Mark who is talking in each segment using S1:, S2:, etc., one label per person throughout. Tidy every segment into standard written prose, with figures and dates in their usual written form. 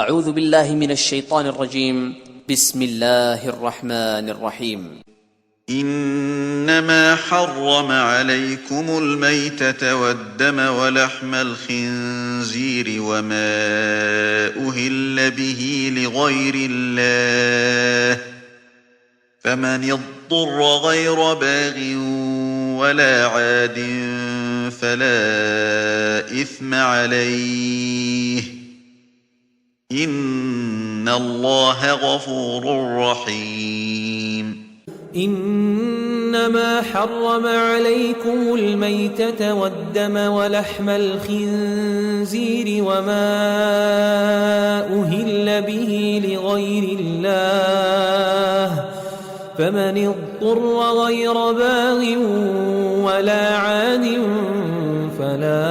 S1: أعوذ بالله من الشيطان الرجيم. بسم الله الرحمن الرحيم.
S2: إنما حرم عليكم الميتة والدم ولحم الخنزير وما أهل به لغير الله، فمن اضطر غير باغ ولا عاد فلا إثم عليه، إن الله غفور رحيم.
S3: إنما حرم عليكم الميتة والدم ولحم الخنزير وما أهل به لغير الله، فمن اضطر غير باغ ولا عاد فلا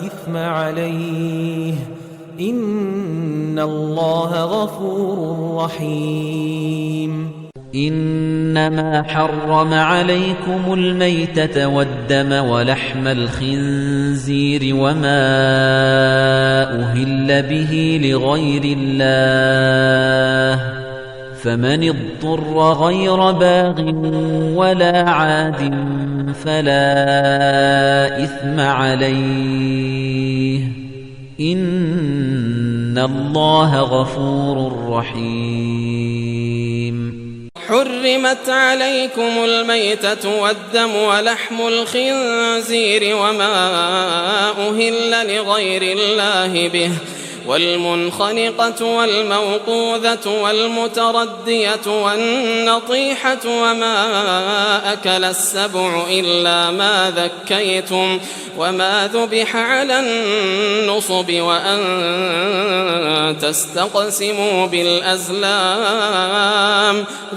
S3: إثم عليه، إن الله غفور رحيم.
S4: إنما حرم عليكم الميتة والدم ولحم الخنزير وما أهل به لغير الله، فمن اضطر غير باغ ولا عاد فلا إثم عليه، إن الله غفور رحيم.
S5: حرمت عليكم الميتة والدم ولحم الخنزير وما أهل لغير الله به، والمنخنقة والموقوذة والمتردية والنطيحة وما أكل السبع إلا ما ذكيتم وما ذبح على النصب وأن تستقسموا بالأزلام،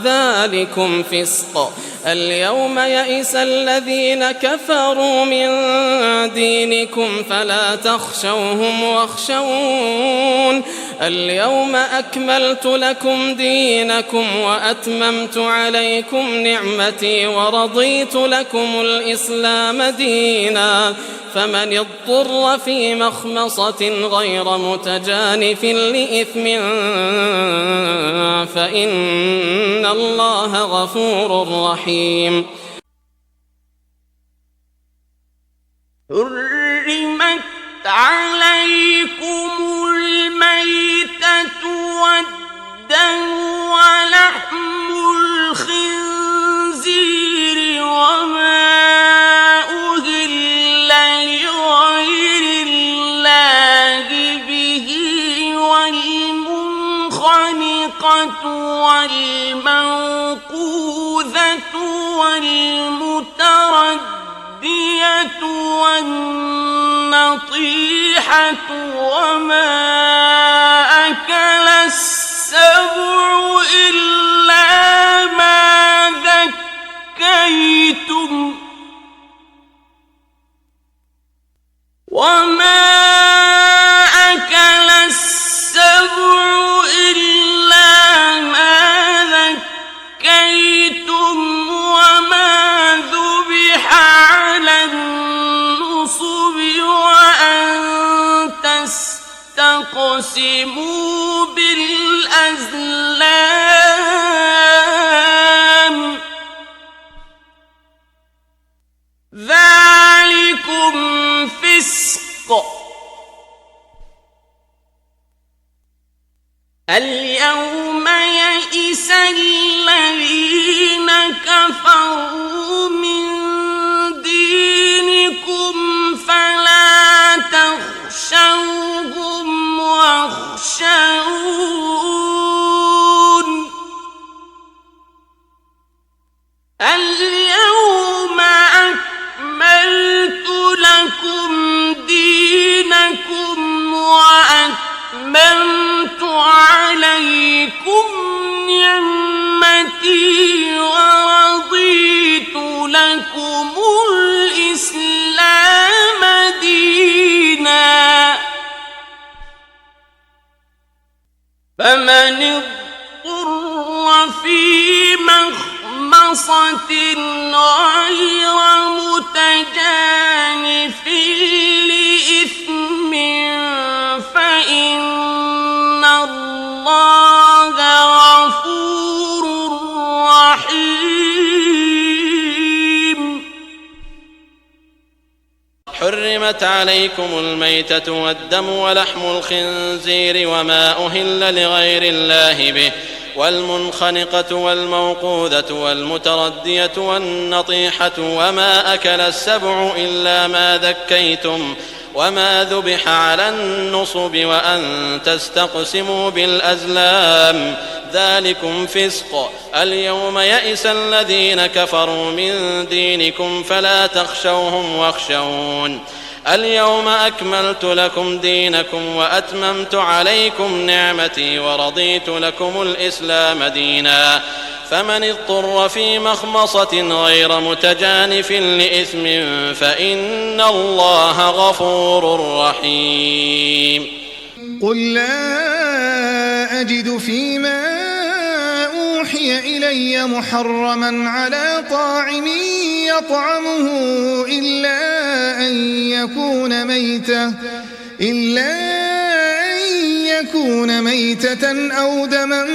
S5: ذلكم فسق. اليوم يئس الذين كفروا من دينكم فلا تخشوهم واخشون، اليوم أكملت لكم دينكم وأتممت عليكم نعمتي ورضيت لكم الإسلام دينا، فمن اضطر في مخمصة غير متجانف لإثم فإن الله غفور رحيم.
S6: حرمت عليكم الميتة والدم ولحم الخنزير وما أهل لغير الله به، والمنخنقة والموقوذة والمتردية والنطيحة وما أكل السبع إلا ما ذكيتم وما أكل السبع إلا ما ذكيتم وما ذبح على النصب وأن تستقسموا بالأزلام، ذلكم فسق. اليوم يئس الذين كفروا من دينكم فلا تخشوهم واخشون، اليوم أكملت لكم دينكم وأتممت عليكم نعمتي ورضيت لكم الإسلام دينا، فمن اضطر في مخمصة غير متجانف لإثم فإن الله غفور رحيم.
S5: حرمت عليكم الميتة والدم ولحم الخنزير وما أهل لغير الله به والمنخنقة والموقوذة والمتردية والنطيحة وما أكل السبع إلا ما ذكيتم وما ذبح على النصب وأن تستقسموا بالأزلام ذلكم فسق. اليوم يئس الذين كفروا من دينكم فلا تخشوهم واخشون. اليوم أكملت لكم دينكم وأتممت عليكم نعمتي ورضيت لكم الإسلام دينا. فمن اضطر في مخمصة غير متجانف لإثم فإن الله غفور رحيم.
S7: قل لا أجد فيما أوحي إلي محرما على طاعم يطعمه إلا أن يكون ميتة أو دما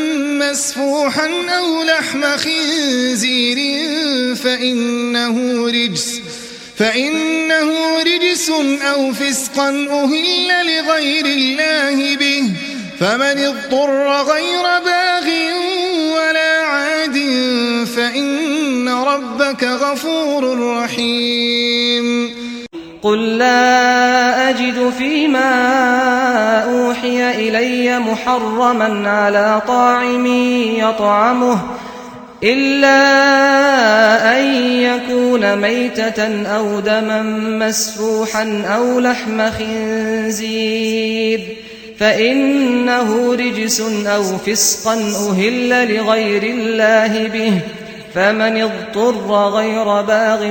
S7: مسفوحا أو لحم خنزير فإنه رجس أو فسقا أهل لغير الله به. فمن اضطر غير باغ ولا عاد فإن ربك غفور رحيم.
S3: قل لا أجد فيما أوحي إلي محرما على طاعم يطعمه إلا أن يكون ميتة أو دما مسفوحا أو لحم خنزير فإنه رجس أو فسقا أهل لغير الله به. فمن اضطر غير باغ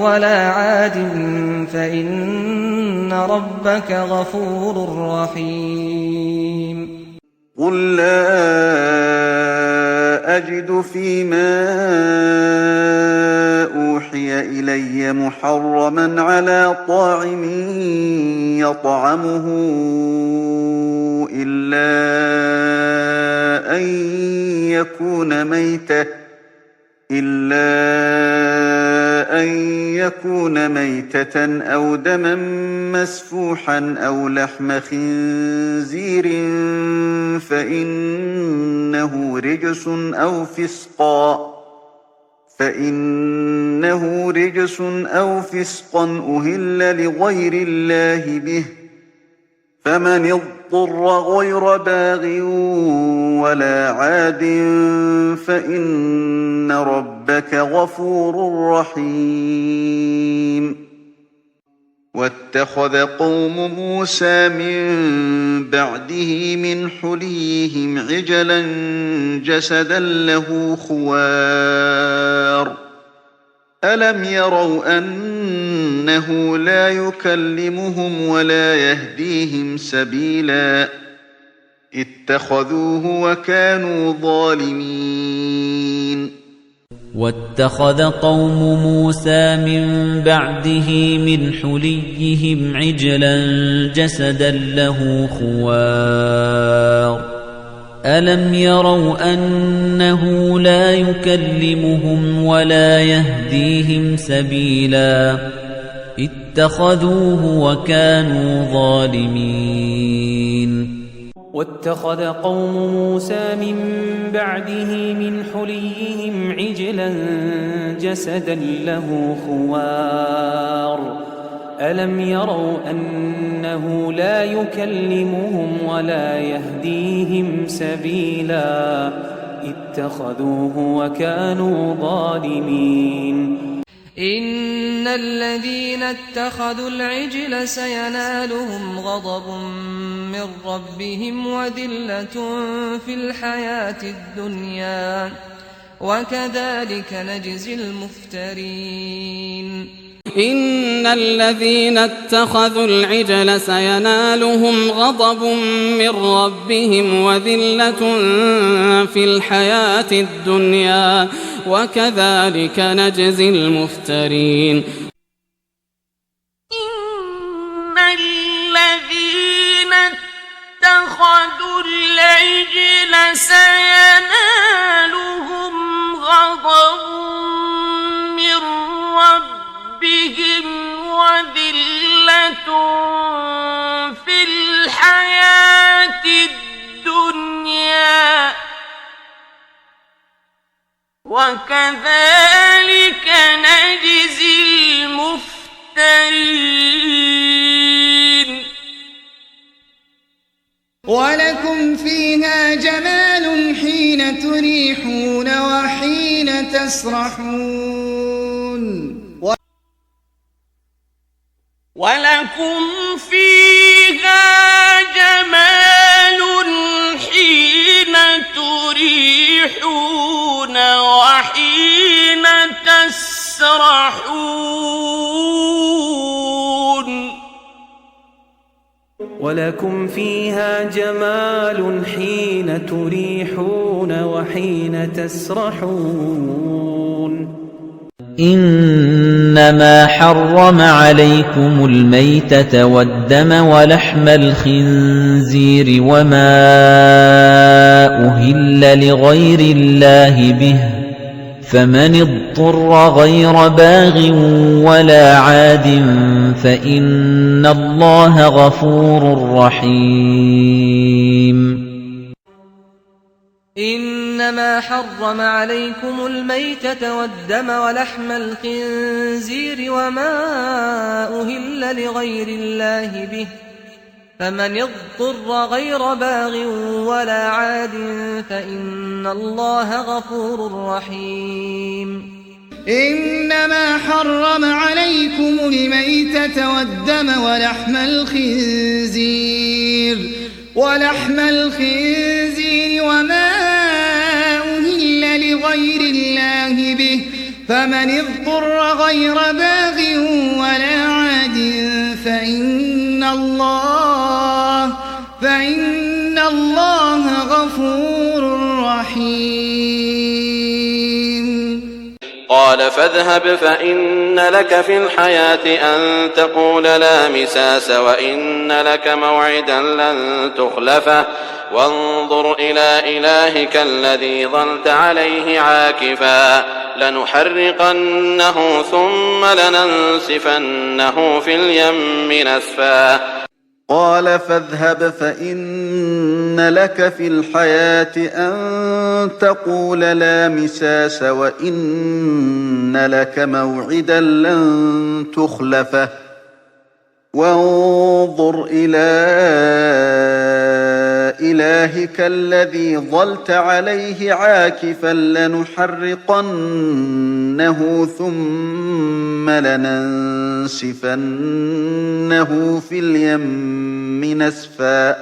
S3: ولا عاد فإن ربك غفور رحيم.
S2: قل لا أجد فيما أوحي إلي محرما على طاعم يطعمه إلا أن يكون ميتة أو دما مسفوحا أو لحم خنزير فإنه رجس أو فسقا أهل لغير الله به. فمن اضطر غير باغ ولا عاد فإن ربك غفور رحيم. واتخذ قوم موسى من بعده من حليهم عجلا جسدا له خوار ألم يروا أنه لا يكلمهم ولا يهديهم سبيلا اتخذوه وكانوا ظالمين.
S4: واتخذ قوم موسى من بعده من حليهم عجلا جسدا له خوار ألم يروا أنه لا يكلمهم ولا يهديهم سبيلا اتخذوه وكانوا ظالمين.
S3: واتخذ قوم موسى من بعده من حليهم عجلا جسدا له خوار ألم يروا أنه لا يكلمهم ولا يهديهم سبيلا اتخذوه وكانوا ظالمين. إن الذين اتخذوا العجل سينالهم غضب من ربهم وذلة في الحياة الدنيا وكذلك نجزي المفترين.
S5: إن الذين اتخذوا العجل سينالهم غضب من ربهم وذلة في الحياة الدنيا وكذلك نجزي المفترين.
S6: إن الذين اتخذوا العجل سينالهم غضب من ربهم وذلة في الحياة الدنيا وكذلك نجزي المفترين.
S7: ولكم فيها جمال حين تريحون وحين تسرحون
S6: ولكم فيها جمال حين تريحون وحين تسرحون
S3: ولكم فيها جمال حين تريحون وحين تسرحون.
S4: إنما حرم عليكم الميتة والدم ولحم الخنزير وما أهل لغير الله به فمن اضطر غير باغ ولا عاد فإن الله غفور رحيم.
S8: إنما حرم عليكم الميتة والدم ولحم الخنزير وما أهل لغير الله به فمن اضطر غير باغ ولا عاد فإن الله غفور رحيم.
S7: إنما حرم عليكم الميتة والدم ولحم الخنزير وما أهل لغير الله به فمن اضطر غير باغ ولا عاد فإن الله غفور رحيم.
S9: قال فاذهب فإن لك في الحياة أن تقول لا مساس وإن لك موعدا لن تخلفه وانظر إلى إلهك الذي ظلت عليه عاكفا لنحرقنه ثم لننسفنه في اليم نسفا.
S2: قال فاذهب فإن لك في الحياة أن تقول لا مساس وإن لك موعدا لن تخلفه وانظر إلى إلهك الذي ظلت عليه عاكفا لنحرقنه ثم لننسفنه في اليم نسفا.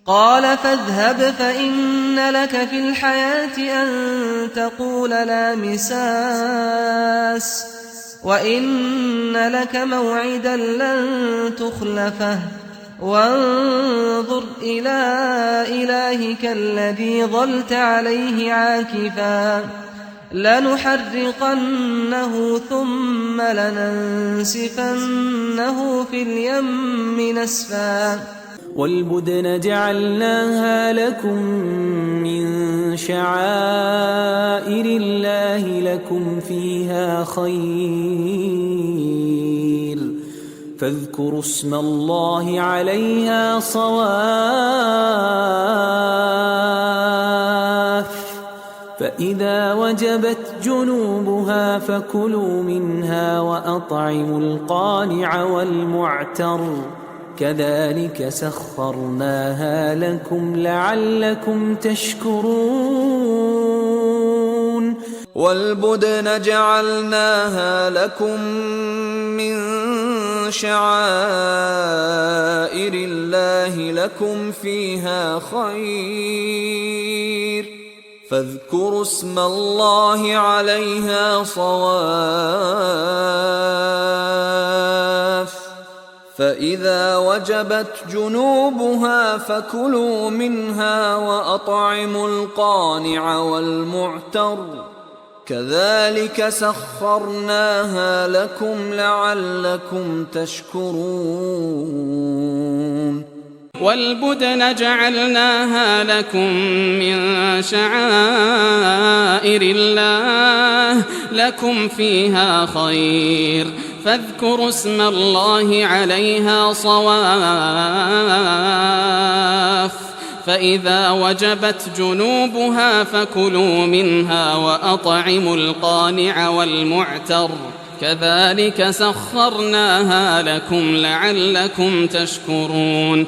S8: قال فاذهب فإن لك في الحياة أن تقول لا مساس وإن لك موعدا لن تخلفه وانظر إلى إلهك الذي ظلت عليه عاكفا لنحرقنه ثم لننسفنه في اليم نسفا.
S3: والبدن جعلناها لكم من شعائر الله لكم فيها خير فاذكروا اسم الله عليها صواف فإذا وجبت جنوبها فكلوا منها وأطعموا القانع والمعتر كذلك سخرناها لكم لعلكم تشكرون.
S10: والبدن جعلناها لكم من شعائر الله لكم فيها خير فاذكروا اسم الله عليها صواف فإذا وجبت جنوبها فكلوا منها وأطعموا القانع والمعتر كذلك سخرناها لكم لعلكم تشكرون.
S5: والبدن جعلناها لكم من شعائر الله لكم فيها خير فاذكروا اسم الله عليها صواف فإذا وجبت جنوبها فكلوا منها وأطعموا القانع والمعتر كذلك سخرناها لكم لعلكم تشكرون